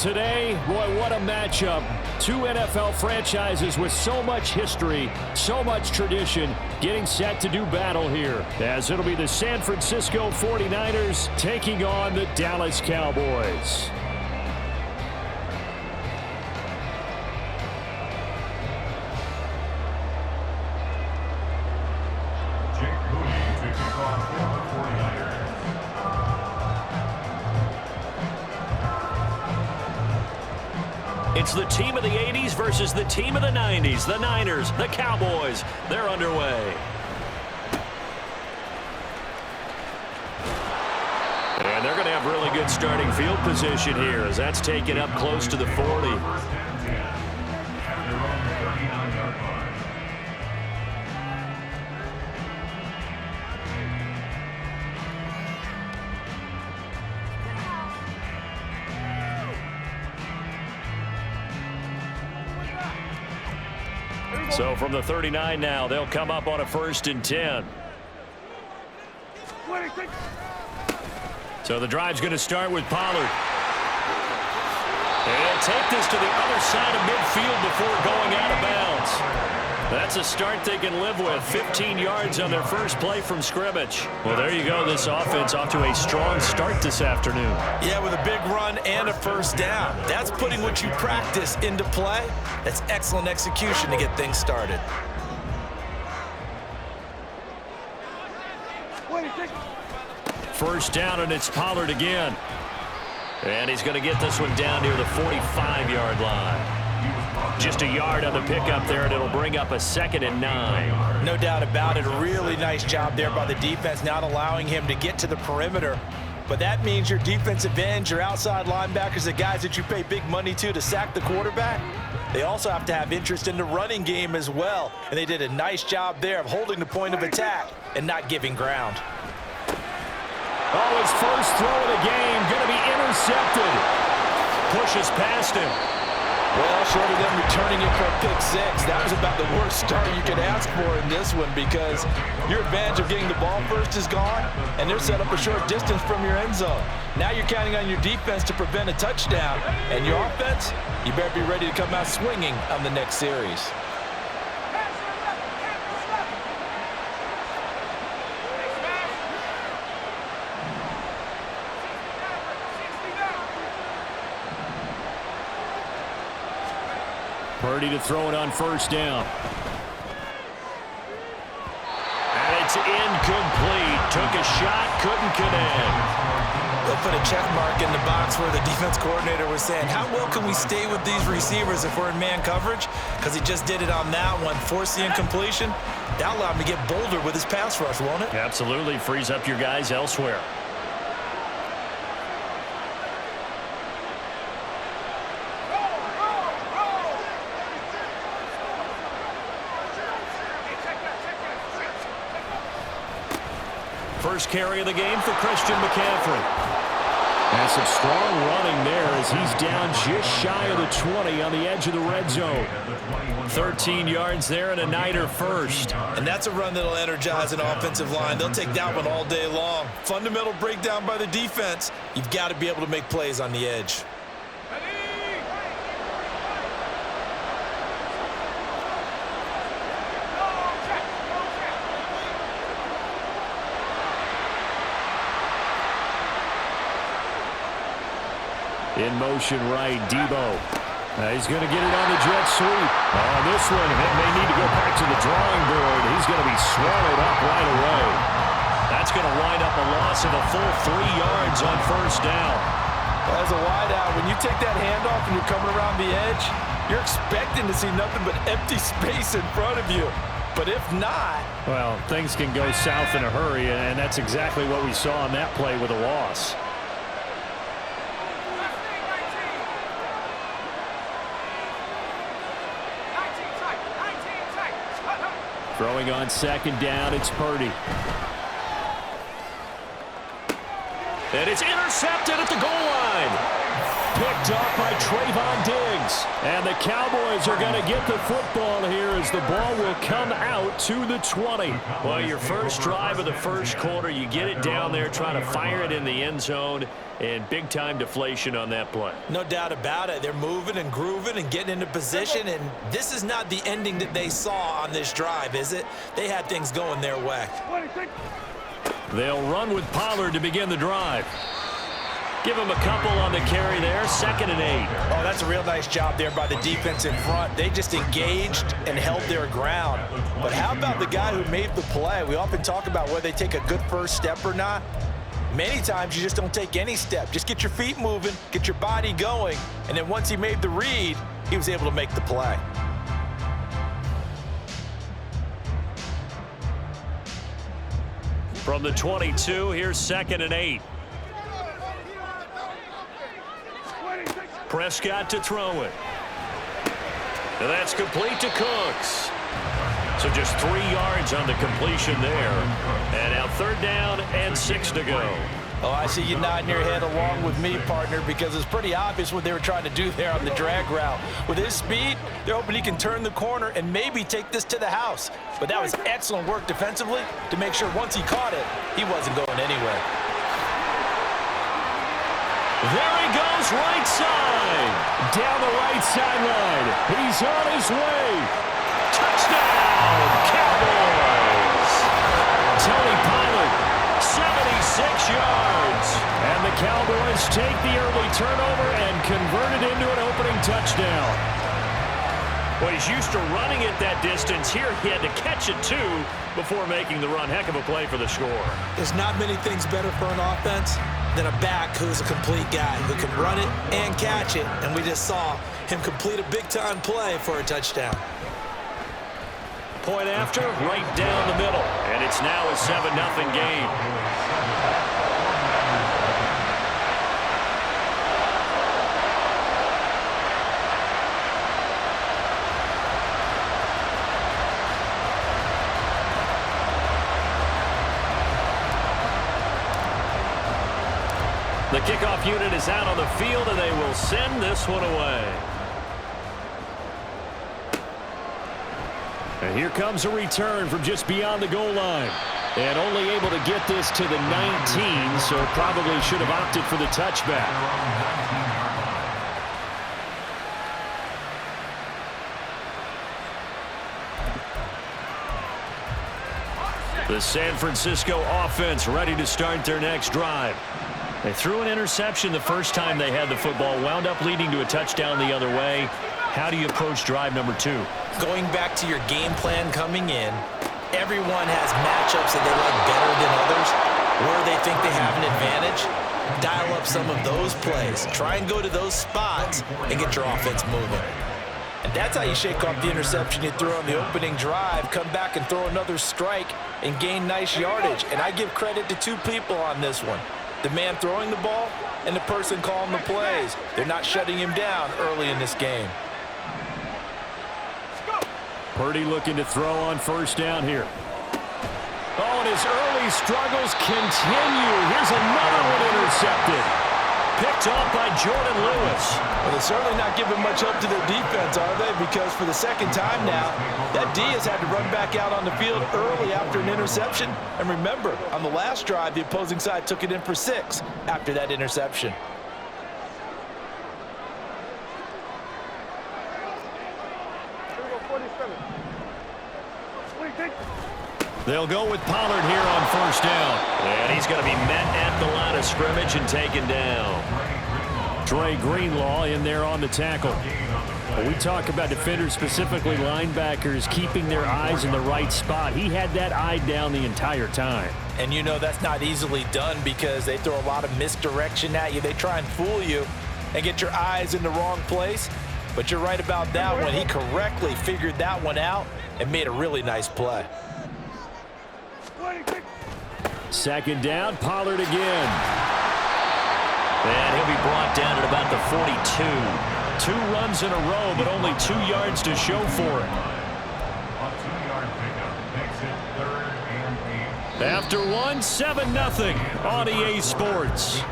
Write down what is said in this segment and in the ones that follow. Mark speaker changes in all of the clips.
Speaker 1: today, boy, what a matchup. Two NFL franchises with so much history, so much tradition, getting set to do battle here, as it'll be the San Francisco 49ers taking on the Dallas Cowboys. It's the team of the 80s versus the team of the 90s. The Niners, the Cowboys, they're underway. And they're going to have really good starting field position here as that's taken up close to the 40. So from the 39 now, they'll come up on a 1st and 10. So the drive's going to start with Pollard. They'll take this to the other side of midfield before going out of bounds. That's a start they can live with. 15 yards on their first play from scrimmage. Well, there you go. This offense off to a strong start this afternoon.
Speaker 2: Yeah, with a big run and a 1st down. That's putting what you practice into play. That's excellent execution to get things started.
Speaker 1: First down, and it's Pollard again. And he's going to get this one down near the 45-yard line. Just a yard on the pickup there, and it'll bring up a 2nd and 9.
Speaker 2: No doubt about it. A really nice job there by the defense, not allowing him to get to the perimeter. But that means your defensive ends, your outside linebackers, the guys that you pay big money to sack the quarterback, they also have to have interest in the running game as well. And they did a nice job there of holding the point of attack and not giving ground.
Speaker 1: Oh, his first throw of the game going to be intercepted. Pushes past him.
Speaker 2: Well, short of them returning it for a pick 6, that was about the worst start you could ask for in this one because your advantage of getting the ball first is gone, and they're set up a short distance from your end zone. Now you're counting on your defense to prevent a touchdown, and your offense, you better be ready to come out swinging on the next series.
Speaker 1: Purdy to throw it on 1st down. And it's incomplete. Took a shot, couldn't connect.
Speaker 2: They'll put a check mark in the box where the defense coordinator was saying, how well can we stay with these receivers if we're in man coverage? Because he just did it on that one, forced the incompletion. That allowed him to get bolder with his pass rush, won't it?
Speaker 1: Absolutely. Frees up your guys elsewhere. First carry of the game for Christian McCaffrey. And some strong running there as he's down just shy of the 20 on the edge of the red zone. 13 yards there and a Niner first.
Speaker 2: And that's a run that'll energize an offensive line. They'll take that one all day long. Fundamental breakdown by the defense. You've got to be able to make plays on the edge.
Speaker 1: In motion right, Debo. He's going to get it on the jet sweep. On this one, he may need to go back to the drawing board. He's going to be swallowed up right away. That's going to wind up a loss of a full 3 yards on 1st down.
Speaker 2: Well, as a wideout, when you take that handoff and you're coming around the edge, you're expecting to see nothing but empty space in front of you. But if not...
Speaker 1: Well, things can go south in a hurry, and that's exactly what we saw on that play with a loss. Throwing on 2nd down, it's Purdy. And it's intercepted at the goal line. Picked up by Trayvon Diggs. And the Cowboys are going to get the football here as the ball will come out to the 20. Well, your first drive of the first quarter, you get it down there, trying to fire it in the end zone, and big-time deflation on that play.
Speaker 2: No doubt about it. They're moving and grooving and getting into position, and this is not the ending that they saw on this drive, is it? They had things going their way.
Speaker 1: They'll run with Pollard to begin the drive. Give him a couple on the carry there, 2nd and 8.
Speaker 2: Oh, that's a real nice job there by the defense in front. They just engaged and held their ground. But how about the guy who made the play? We often talk about whether they take a good first step or not. Many times you just don't take any step. Just get your feet moving, get your body going, and then once he made the read, he was able to make the play.
Speaker 1: From the 22, here's 2nd and 8. Prescott to throw it. And that's complete to Cooks. So just 3 yards on the completion there. And now 3rd down and 6 to go.
Speaker 2: Oh, I see you nodding your head along with me, partner, because it's pretty obvious what they were trying to do there on the drag route. With his speed, they're hoping he can turn the corner and maybe take this to the house. But that was excellent work defensively to make sure once he caught it, he wasn't going anywhere.
Speaker 1: There he goes, right side. Down the right sideline. He's on his way. Touchdown, Cowboys. Tony Pollard, 76 yards. And the Cowboys take the early turnover and convert it into an opening touchdown. Well, he's used to running it that distance. Here he had to catch it, too, before making the run. Heck of a play for the score.
Speaker 2: There's not many things better for an offense than a back who's a complete guy who can run it and catch it. And we just saw him complete a big-time play for a touchdown.
Speaker 1: Point after, right down the middle. And it's now a 7-0 game. The kickoff unit is out on the field, and they will send this one away. And here comes a return from just beyond the goal line. And only able to get this to the 19, so probably should have opted for the touchback. The San Francisco offense ready to start their next drive. They threw an interception the first time they had the football, wound up leading to a touchdown the other way. How do you approach drive number 2?
Speaker 2: Going back to your game plan coming in, everyone has matchups that they like better than others, where they think they have an advantage. Dial up some of those plays. Try and go to those spots and get your offense moving. And that's how you shake off the interception you threw on the opening drive, come back and throw another strike and gain nice yardage. And I give credit to 2 people on this one. The man throwing the ball and the person calling the plays. They're not shutting him down early in this game.
Speaker 1: Purdy looking to throw on first down here. Oh, and his early struggles continue. Here's another one intercepted. Picked off by Jordan Lewis.
Speaker 2: Well, they're certainly not giving much help to their defense, are they? Because for the second time now, that D has had to run back out on the field early after an interception. And remember, on the last drive, the opposing side took it in for 6 after that interception.
Speaker 1: They'll go with Pollard here on first down. And he's going to be met at the line of scrimmage and taken down. Dre Greenlaw in there on the tackle. When we talk about defenders, specifically linebackers, keeping their eyes in the right spot. He had that eye down the entire time.
Speaker 2: And you know that's not easily done because they throw a lot of misdirection at you. They try and fool you and get your eyes in the wrong place. But you're right about that one. He correctly figured that one out and made a really nice play.
Speaker 1: Second down, Pollard again. And he'll be brought down at about the 42. 2 runs in a row, but only 2 yards to show for it. After one, 7-0 on EA Sports.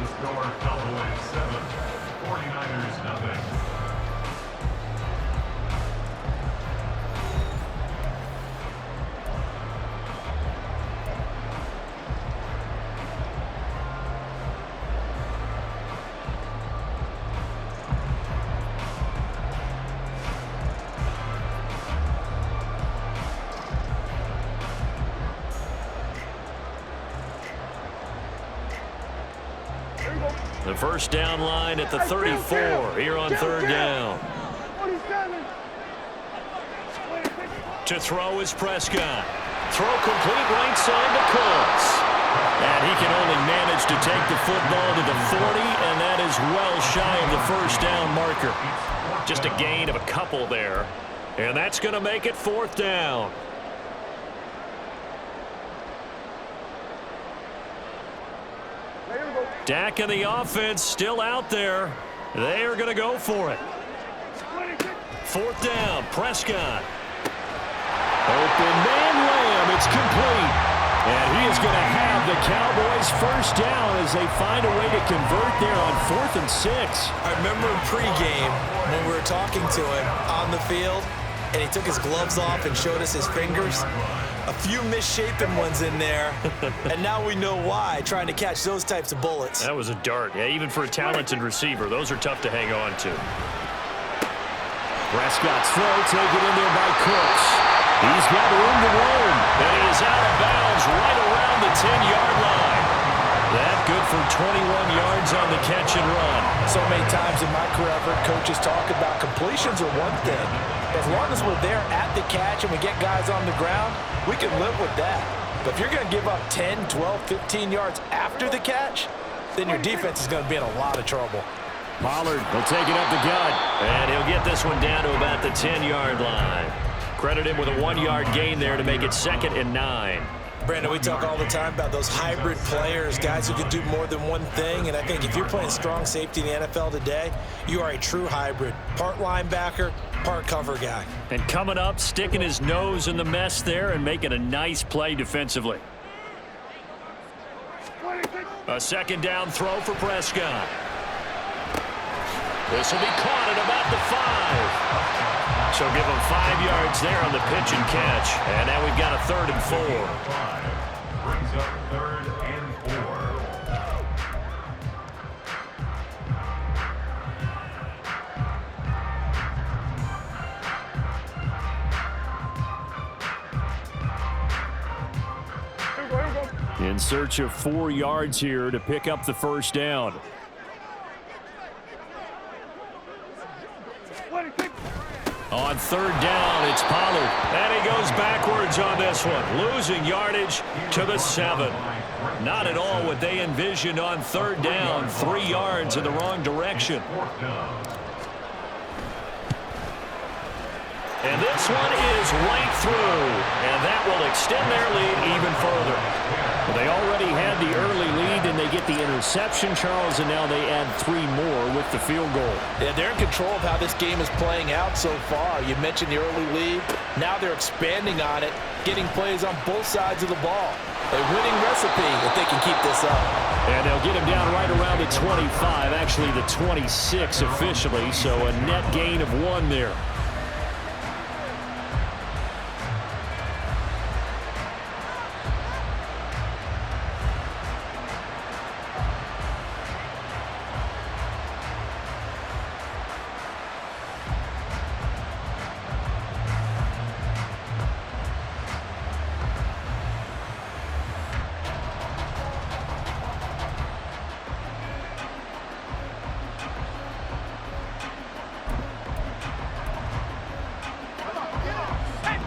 Speaker 1: The first down line at the 34 here on third down. To throw is Prescott. Throw complete right side to Cooks. And he can only manage to take the football to the 40, and that is well shy of the first down marker. Just a gain of a couple there. And that's going to make it fourth down. Dak and the offense still out there. They are going to go for it. Fourth down, Prescott. Open man Lamb, it's complete. And he is going to have the Cowboys first down as they find a way to convert there on 4th and 6.
Speaker 2: I remember in pregame when we were talking to him on the field, and he took his gloves off and showed us his fingers. A few misshapen ones in there, and now we know why, trying to catch those types of bullets.
Speaker 1: That was a dart. Yeah, even for a talented receiver, those are tough to hang on to. Prescott's throw taken in there by Cooks. He's got room to roam, and he is out of bounds right around the 10-yard line. That good for 21 yards on the catch and run.
Speaker 2: So many times in my career, I've heard coaches talk about completions are one thing. As long as we're there at the catch and we get guys on the ground, we can live with that. But if you're going to give up 10, 12, 15 yards after the catch, then your defense is going to be in a lot of trouble.
Speaker 1: Pollard will take it up the gut, and he'll get this one down to about the 10-yard line. Credit him with a 1-yard gain there to make it 2nd and 9.
Speaker 2: Brandon, we talk all the time about those hybrid players, guys who can do more than one thing, and I think if you're playing strong safety in the NFL today, you are a true hybrid. Part linebacker, part cover guy.
Speaker 1: And coming up, sticking his nose in the mess there and making a nice play defensively. A second down throw for Prescott. This will be caught at about the 5. So give him 5 yards there on the pitch and catch. And now we've got a 3rd and 4.
Speaker 3: Brings up 3rd and
Speaker 1: 4. In search of 4 yards here to pick up the first down. On 3rd down, it's Pollard. And he goes backwards on this one, losing yardage to the 7. Not at all what they envisioned on 3rd down. 3 yards in the wrong direction. And this one is right through. And that will extend their lead even further. Well, they already had the early lead, and they get the interception, Charles, and now they add 3 more with the field goal.
Speaker 2: Yeah, they're in control of how this game is playing out so far. You mentioned the early lead. Now they're expanding on it, getting plays on both sides of the ball. A winning recipe if they can keep this up.
Speaker 1: And they'll get him down right around the 25, actually the 26 officially, so a net gain of 1 there.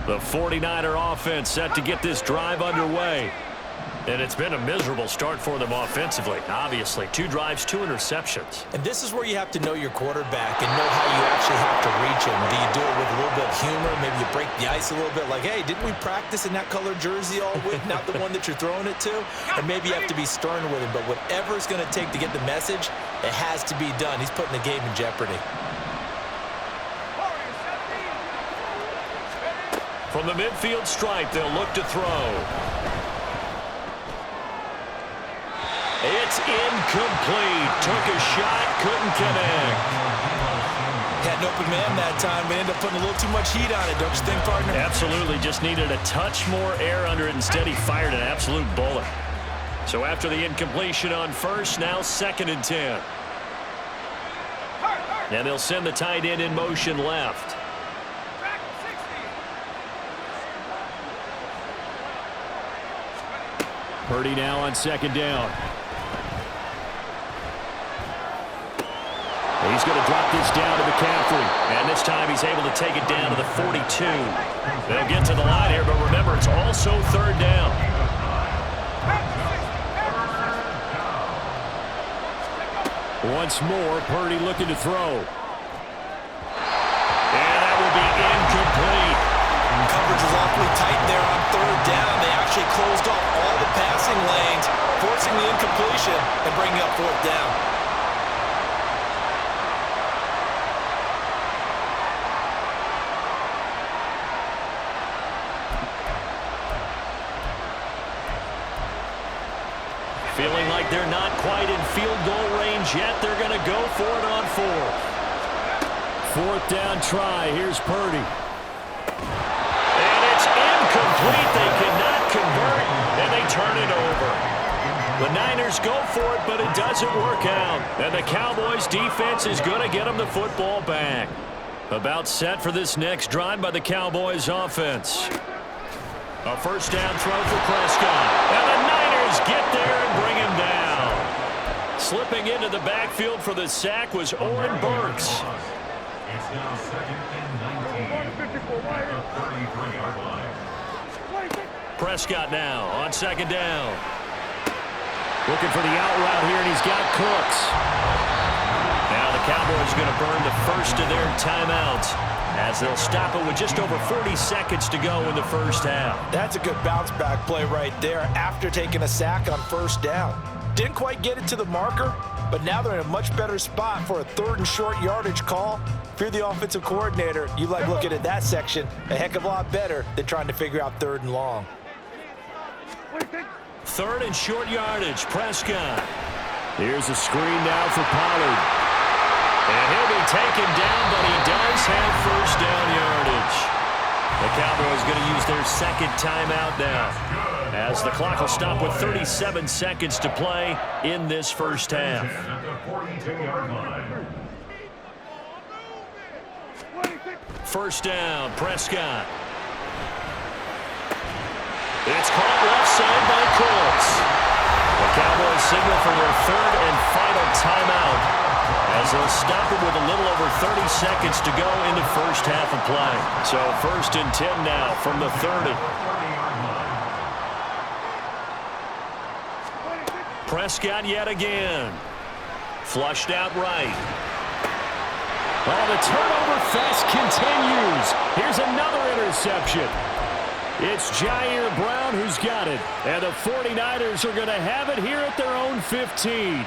Speaker 1: The 49er offense set to get this drive underway. And it's been a miserable start for them offensively, obviously. 2 drives, 2 interceptions.
Speaker 2: And this is where you have to know your quarterback and know how you actually have to reach him. Do you do it with a little bit of humor? Maybe you break the ice a little bit like, hey, didn't we practice in that color jersey all week, not the one that you're throwing it to? And maybe you have to be stern with him. But whatever it's going to take to get the message, it has to be done. He's putting the game in jeopardy.
Speaker 1: From the midfield stripe, they'll look to throw. It's incomplete. Took a shot, couldn't connect.
Speaker 2: Had an open man that time, but ended up putting a little too much heat on it, don't you think, partner?
Speaker 1: Absolutely. Just needed a touch more air under it. Instead, he fired an absolute bullet. So after the incompletion on first, now 2nd and 10. And they'll send the tight end in motion left. Purdy now on 2nd down. He's going to drop this down to McCaffrey. And this time he's able to take it down to the 42. They'll get to the line here, but remember, it's also third down. Once more, Purdy looking to throw. And that will be incomplete.
Speaker 2: Coverage was awfully tight there on third down. They actually closed off all the passing lanes, forcing the incompletion and bringing up fourth down.
Speaker 1: Feeling like they're not quite in field goal range yet. They're going to go for it on fourth. Fourth down try. Here's Purdy. And it's incomplete. They cannot convert, and they turn it over. The Niners go for it, but it doesn't work out. And the Cowboys defense is going to get them the football back. About set for this next drive by the Cowboys offense. A first down throw for Prescott. And the Niners get there and bring him down. Slipping into the backfield for the sack was Oren Burks.
Speaker 3: It's now second and 19 at the 33-yard line.
Speaker 1: Prescott now on second down. Looking for the out route here, and he's got Cooks. Now the Cowboys going to burn the first of their timeouts, as they'll stop it with just over 40 seconds to go in the first half.
Speaker 2: That's a good bounce-back play right there after taking a sack on first down. Didn't quite get it to the marker, but now they're in a much better spot for a third and short yardage call. If you're the offensive coordinator, you like looking at that section a heck of a lot better than trying to figure out third and long.
Speaker 1: Third and short yardage, Prescott. Here's a screen now for Pollard. And he'll be taken down, but he does have first down yardage. The Cowboys going to use their second timeout now, as the clock will stop with 37 seconds to play in this first half. First down, Prescott. It's caught left side by Cooks. The Cowboys signal for their third and final timeout, as they'll stop it with a little over 30 seconds to go in the first half of play. So first and 10 now from the 30. Prescott yet again. Flushed out right. Oh, the turnover fest continues. Here's another interception. It's Jair Brown who's got it. And the 49ers are going to have it here at their own 15.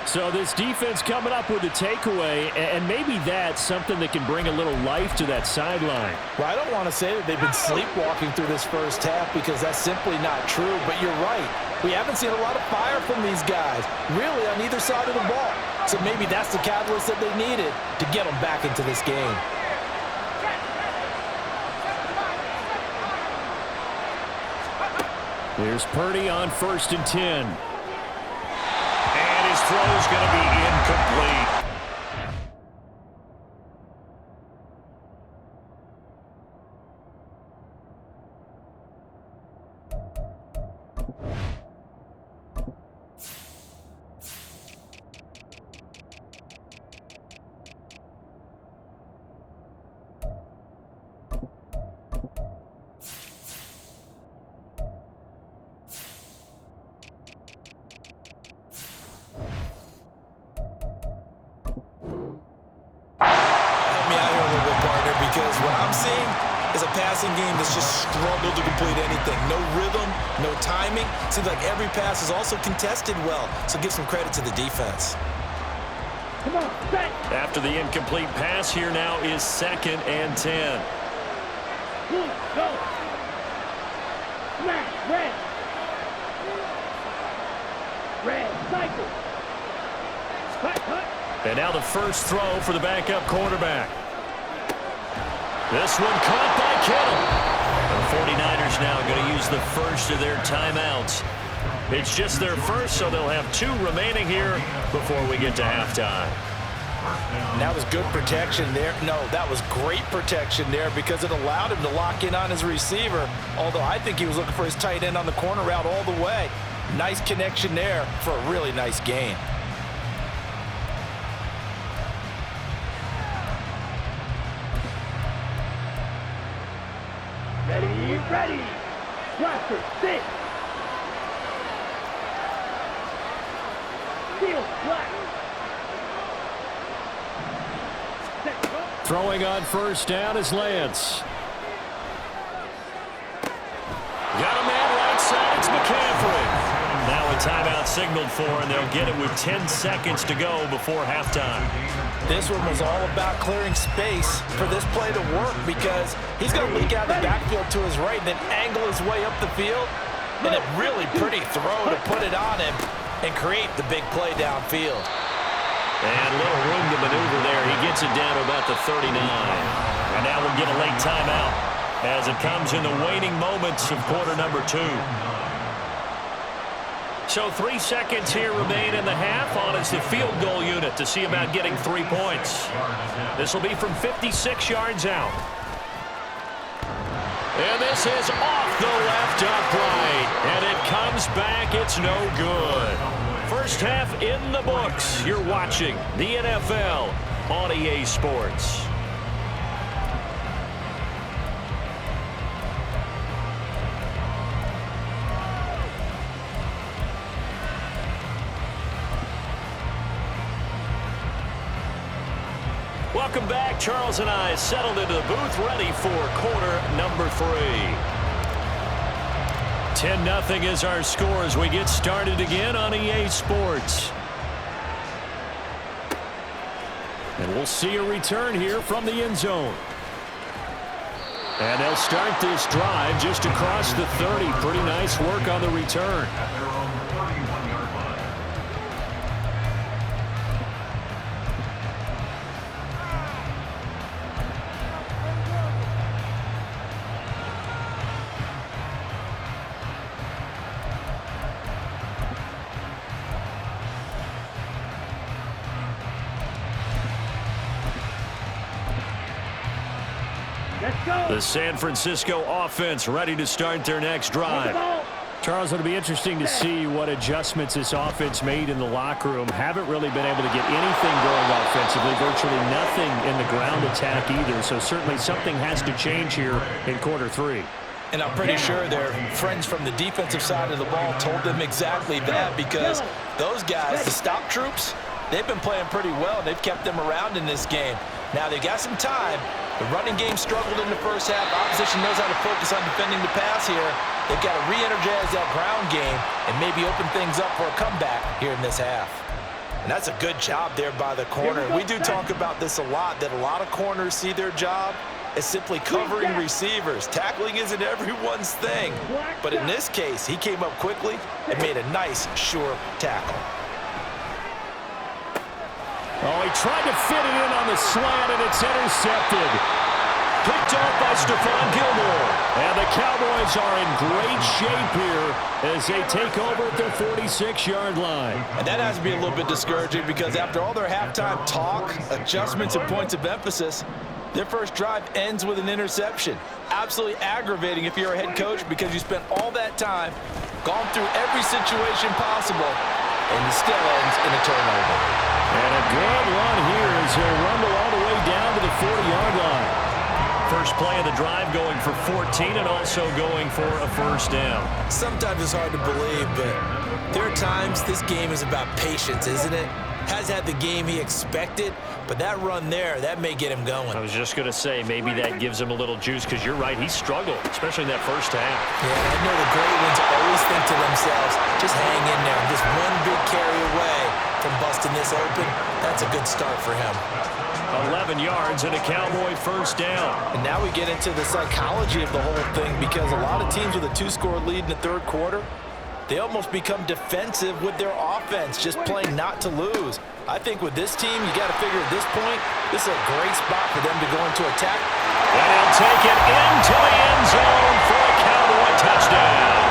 Speaker 1: So this defense coming up with a takeaway, and maybe that's something that can bring a little life to that sideline.
Speaker 2: Well, I don't want to say that they've been sleepwalking through this first half, because that's simply not true, but you're right. We haven't seen a lot of fire from these guys, really, on either side of the ball. So maybe that's the catalyst that they needed to get them back into this game.
Speaker 1: Here's Purdy on first and 10. And his throw is going to be incomplete. Game that's just struggled to complete anything. No rhythm, no timing. Seems like every pass is also contested well, so give some credit to the defense. Come on, after the incomplete pass, here now is second and 10.
Speaker 4: Go. Smash, red. Red, cycle. Cut.
Speaker 1: And now the first throw for the backup quarterback. This one caught by Kittle. The 49ers now going to use the first of their timeouts. It's just their first, so they'll have 2 remaining here before we get to halftime.
Speaker 2: And that was good protection there. No, that was great protection there, because it allowed him to lock in on his receiver, although I think he was looking for his tight end on the corner route all the way. Nice connection there for a really nice gain.
Speaker 4: ready. Blaster, sit. Field, black. Set, go.
Speaker 1: Throwing on first down is Lance. Got a man right side. It's McCaffrey. Now a timeout signaled for, and they'll get it with 10 seconds to go before halftime.
Speaker 2: This one was all about clearing space for this play to work because he's going to leak out the backfield to his right and then angle his way up the field. And a really pretty throw to put it on him and create the big play downfield.
Speaker 1: And a little room to maneuver there. He gets it down to about the 39. And now we'll get a late timeout as it comes in the waning moments of quarter number 2. So 3 seconds here remain in the half. On is the field goal unit to see about getting 3 points. This will be from 56 yards out. And this is off the left upright. And it comes back. It's no good. First half in the books. You're watching the NFL on EA Sports. Welcome back. Charles and I settled into the booth, ready for quarter number 3. 10-0 is our score as we get started again on EA Sports. And we'll see a return here from the end zone. And they'll start this drive just across the 30. Pretty nice work on the return.
Speaker 3: At their own 31-yard line.
Speaker 4: Let's go.
Speaker 1: The San Francisco offense ready to start their next drive. Charles, it'll be interesting to see what adjustments this offense made in the locker room. Haven't really been able to get anything going offensively, virtually nothing in the ground attack either. So certainly something has to change here in quarter 3.
Speaker 2: And I'm pretty sure their friends from the defensive side of the ball told them exactly that because those guys, the stop troops, they've been playing pretty well. They've kept them around in this game. Now they got some time. The running game struggled in the first half. Opposition knows how to focus on defending the pass here. They've got to re-energize that ground game and maybe open things up for a comeback here in this half. And that's a good job there by the corner. We do talk about this a lot, that a lot of corners see their job as simply covering receivers. Tackling isn't everyone's thing. But in this case, he came up quickly and made a nice, sure tackle.
Speaker 1: Oh, he tried to fit it in on the slant, and it's intercepted. Picked off by Stephon Gilmore. And the Cowboys are in great shape here as they take over at their 46-yard line.
Speaker 2: And that has to be a little bit discouraging because after all their halftime talk, adjustments, and points of emphasis, their first drive ends with an interception. Absolutely aggravating if you're a head coach because you spent all that time, gone through every situation possible, and it still ends in a turnover.
Speaker 1: And a good run here as he'll rumble all the way down to the 40-yard line. First play of the drive going for 14 and also going for a first down.
Speaker 2: Sometimes it's hard to believe, but there are times this game is about patience, isn't it? Has had the game he expected, but that run there, that may get him going.
Speaker 1: I was just going to say, maybe that gives him a little juice because you're right, he struggled, especially in that first half.
Speaker 2: Yeah, I know the great ones always think to themselves, just hang in there. Just one big carry away from busting this open. That's a good start for him.
Speaker 1: 11 yards and a Cowboy first down.
Speaker 2: And now we get into the psychology of the whole thing because a lot of teams with a 2-score lead in the third quarter, they almost become defensive with their offense, just playing not to lose. I think with this team, you got to figure at this point, this is a great spot for them to go into attack.
Speaker 1: And he'll take it into the end zone for a Cowboy touchdown.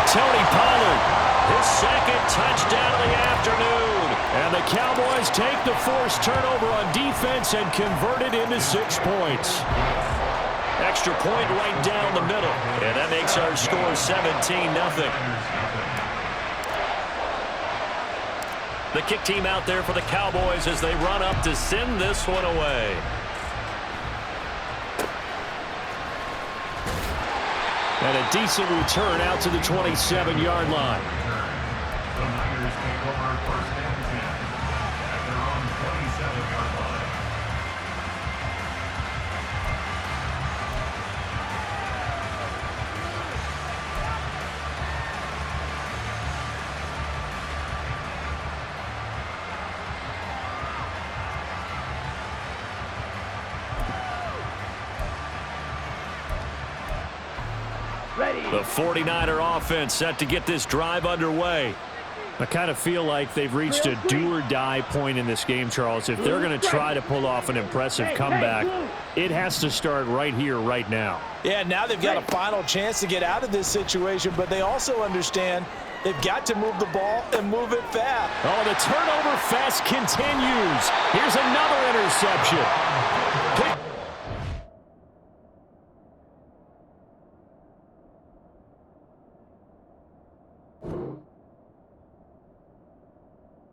Speaker 1: Tony Pollard, his second touchdown of the afternoon. And the Cowboys take the forced turnover on defense and convert it into 6 points. Extra point right down the middle. And that makes our score 17-0. The kick team out there for the Cowboys as they run up to send this one away. And a decent return out to the 27-yard line.
Speaker 3: The Niners take over first and 10 at their own 27-yard line.
Speaker 4: Ready.
Speaker 1: The 49er offense set to get this drive underway. I kind of feel like they've reached a do-or-die point in this game, Charles. If they're going to try to pull off an impressive comeback, it has to start right here, right now.
Speaker 2: Yeah, now they've got a final chance to get out of this situation, but they also understand they've got to move the ball and move it fast.
Speaker 1: Oh, the turnover fest continues. Here's another interception.